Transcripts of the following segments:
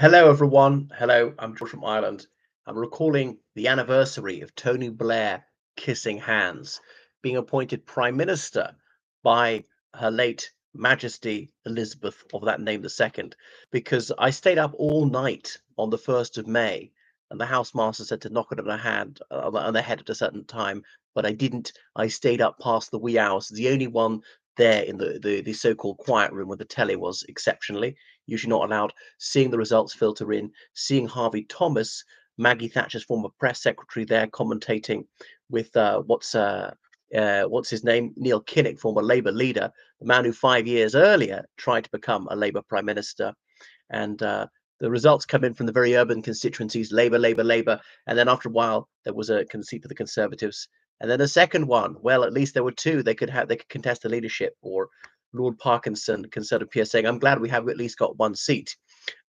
Hello, everyone. Hello, I'm George from Ireland. I'm recalling the anniversary of Tony Blair kissing hands, being appointed Prime Minister by Her late Majesty Elizabeth of that name the second, because I stayed up all night on the 1st of May, and the housemaster said to knock it on the hand on the head at a certain time, but I didn't. I stayed up past the wee hours. The only one there in the so-called quiet room where the telly was exceptionally usually not allowed, seeing the results filter in, seeing Harvey Thomas, Maggie Thatcher's former press secretary, there commentating with what's his name, Neil Kinnock, former Labour leader, the man who 5 years earlier tried to become a Labour prime minister, and the results come in from the very urban constituencies, Labour, Labour, Labour, and then after a while there was a conceit for the Conservatives, and then a second one. Well, at least there were two. They could contest the leadership, or Lord Parkinson, Conservative peer, saying, "I'm glad we have at least got one seat."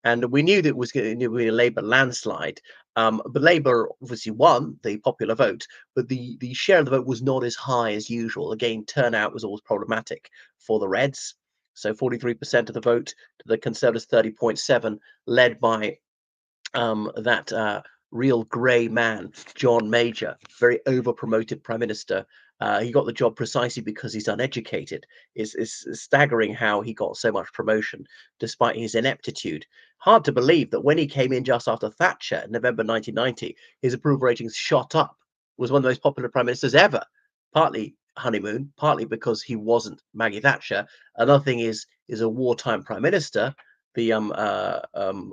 And we knew that it was going to be a Labour landslide. But Labour obviously won the popular vote, but the share of the vote was not as high as usual. Again, turnout was always problematic for the Reds. So 43% of the vote to the Conservatives, 30.7, led by that real grey man, John Major, very over promoted prime minister. He got the job precisely because he's uneducated. It's staggering how he got so much promotion despite his ineptitude. Hard to believe that when he came in just after Thatcher in November 1990, his approval ratings shot up. Was one of the most popular prime ministers ever. Partly honeymoon, partly because he wasn't Maggie Thatcher. Another thing is a wartime prime minister, the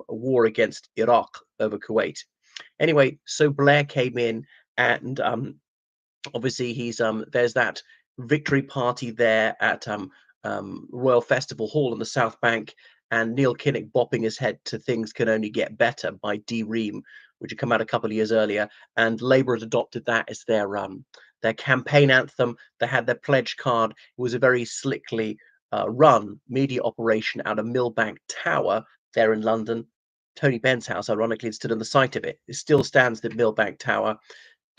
war against Iraq over Kuwait. Anyway, so Blair came in, and obviously there's that victory party there at Royal Festival Hall in the South Bank, and Neil Kinnock bopping his head to "Things Can Only Get Better" by Dee Ream, which had come out a couple of years earlier, and Labour had adopted that as their campaign anthem. They had their pledge card. It was a very slickly run media operation out of Millbank Tower there in London. Tony Benn's house, ironically, stood on the site of it. It still stands, the Millbank Tower.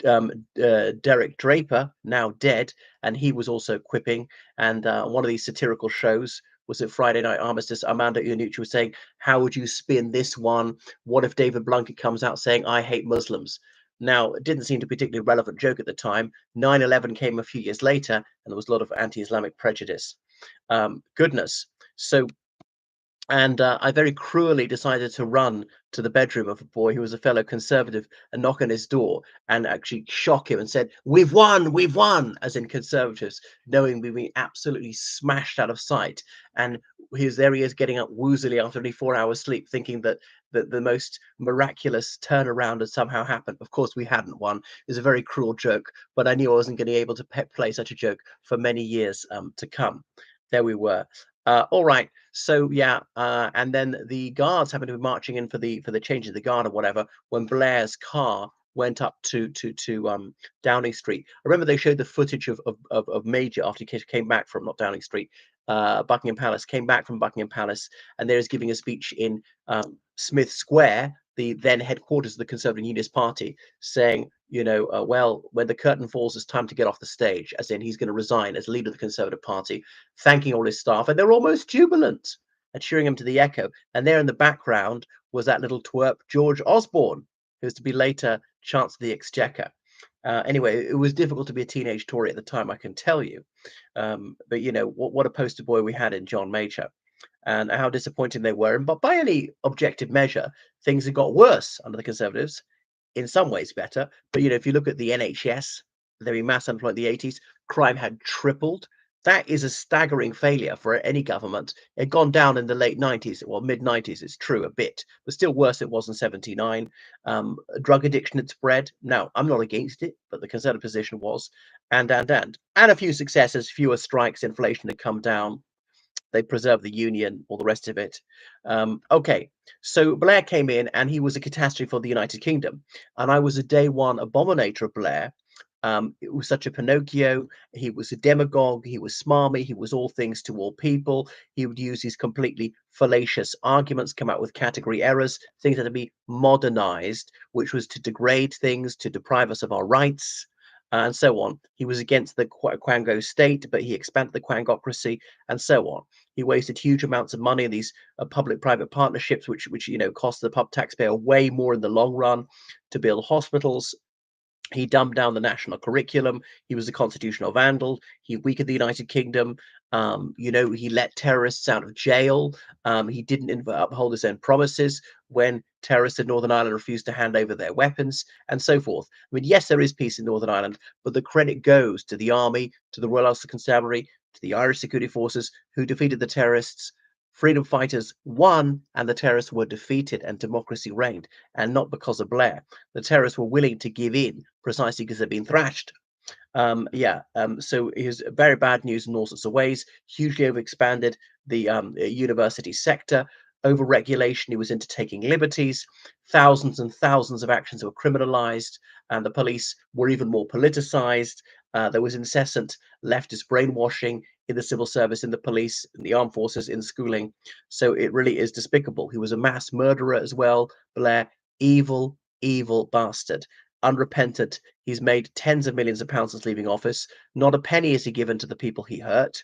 Derek Draper, now dead, and he was also quipping. And one of these satirical shows was at Friday Night Armistice. Armando Iannucci was saying, "How would you spin this one? What if David Blunkett comes out saying, 'I hate Muslims'?" Now, it didn't seem to be a particularly relevant joke at the time. 9/11 came a few years later, and there was a lot of anti-Islamic prejudice. Goodness. So and I very cruelly decided to run to the bedroom of a boy who was a fellow Conservative and knock on his door and actually shock him and said, we've won," as in Conservatives, knowing we'd been absolutely smashed out of sight. And there he is getting up woozily after only 4 hours sleep, thinking that the most miraculous turnaround had somehow happened. Of course, we hadn't won. It was a very cruel joke, but I knew I wasn't going to be able to play such a joke for many years to come. There we were. All right. So yeah, and then the guards happened to be marching in for the change of the guard or whatever when Blair's car went up to Downing Street. I remember they showed the footage of Major after he came back from, not Downing Street, Buckingham Palace, came back from Buckingham Palace, and there is giving a speech in Smith Square, the then headquarters of the Conservative Unionist Party, saying, well, when the curtain falls, it's time to get off the stage, as in he's going to resign as leader of the Conservative Party, thanking all his staff, and they're almost jubilant and cheering him to the echo. And there in the background was that little twerp, George Osborne, who was to be later Chancellor of the Exchequer. Anyway, it was difficult to be a teenage Tory at the time, I can tell you. But what a poster boy we had in John Major, and how disappointing they were. And but by any objective measure, things had got worse under the Conservatives. In some ways, better. But if you look at the NHS, there were mass unemployment in the 80s. Crime had tripled. That is a staggering failure for any government. It had gone down in the late 90s, well, mid 90s, it's true, a bit, but still worse it was in 79. Drug addiction had spread. Now, I'm not against it, but the Conservative position was. And a few successes, fewer strikes, inflation had come down. They preserved the union, all the rest of it. Okay, so Blair came in and he was a catastrophe for the United Kingdom. And I was a day one abominator of Blair. It was such a Pinocchio. He was a demagogue. He was smarmy. He was all things to all people. He would use these completely fallacious arguments, come out with category errors, things that had to be modernized, which was to degrade things, to deprive us of our rights. and so on. He was against the Quango state, but he expanded the Quangocracy, and so on. He wasted huge amounts of money in these public-private partnerships, which cost the pub taxpayer way more in the long run to build hospitals. He dumbed down the national curriculum. He was a constitutional vandal. He weakened the United Kingdom. He let terrorists out of jail. He didn't uphold his own promises when terrorists in Northern Ireland refused to hand over their weapons, and so forth. I mean, yes, there is peace in Northern Ireland, but the credit goes to the army, to the Royal Ulster Constabulary, to the Irish security forces who defeated the terrorists. Freedom fighters won, and the terrorists were defeated, and democracy reigned, and not because of Blair. The terrorists were willing to give in precisely because they'd been thrashed. So here's very bad news in all sorts of ways. Hugely overexpanded the university sector, over-regulation. He was into taking liberties. Thousands and thousands of actions were criminalized, and the police were even more politicized. There was incessant leftist brainwashing in the civil service, in the police, in the armed forces, in schooling. So it really is despicable. He was a mass murderer as well, Blair. Evil, evil bastard. Unrepentant. He's made tens of millions of pounds since leaving office. Not a penny is he given to the people he hurt,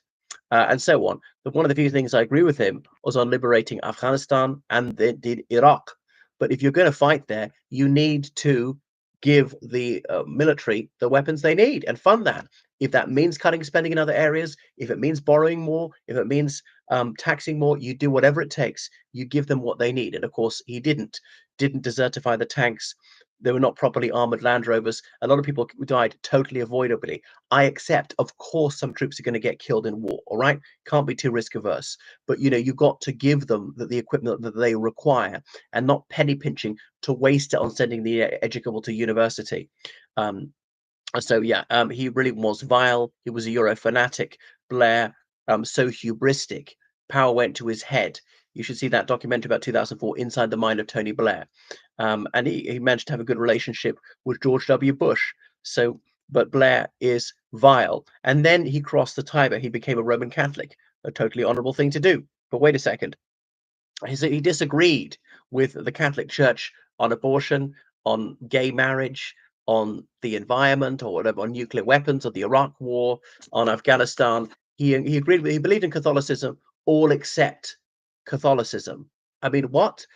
and so on. But one of the few things I agree with him was on liberating Afghanistan and indeed Iraq. But if you're going to fight there, you need to give the military the weapons they need and fund that. If that means cutting spending in other areas, if it means borrowing more, if it means taxing more, you do whatever it takes. You give them what they need. And of course, he didn't desertify the tanks. They were not properly armored Land Rovers. A lot of people died totally avoidably. I accept, of course, some troops are going to get killed in war. All right, can't be too risk averse. But you've got to give them the equipment that they require, and not penny pinching to waste it on sending the educable to university. He really was vile. He was a Euro fanatic. Blair, so hubristic. Power went to his head. You should see that documentary about 2004, Inside the Mind of Tony Blair. And he managed to have a good relationship with George W. Bush. But Blair is vile. And then he crossed the Tiber. He became a Roman Catholic, a totally honorable thing to do. But wait a second. He disagreed with the Catholic Church on abortion, on gay marriage, on the environment, or whatever, on nuclear weapons, or the Iraq War, on Afghanistan. He agreed with. He believed in Catholicism, all except Catholicism. I mean, what?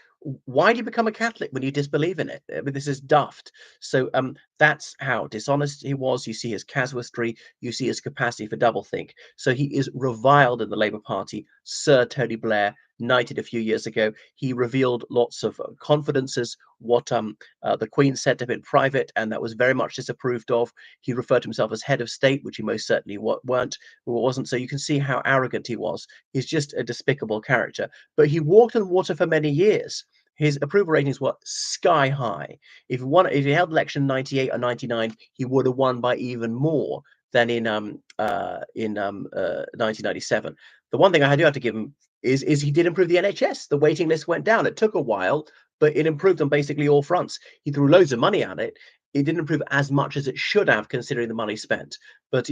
Why do you become a Catholic when you disbelieve in it? I mean, this is daft. So that's how dishonest he was. You see his casuistry, you see his capacity for doublethink. So he is reviled in the Labour Party. Sir Tony Blair, knighted a few years ago, he revealed lots of confidences, what the Queen said to him in private, and that was very much disapproved of. He referred to himself as head of state, which he most certainly wasn't. So you can see how arrogant he was. He's just a despicable character. But he walked on water for many years. His approval ratings were sky high. If he held election in 98 or 99, he would have won by even more than in 1997. The one thing I do have to give him is he did improve the NHS. The waiting list went down. It took a while, but it improved on basically all fronts. He threw loads of money at it. It didn't improve as much as it should have, considering the money spent. But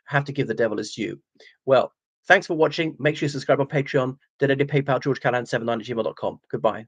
have to give the devil his due. Well, thanks for watching. Make sure you subscribe on Patreon. Donate to PayPal, georgecallahan79@gmail.com. Goodbye.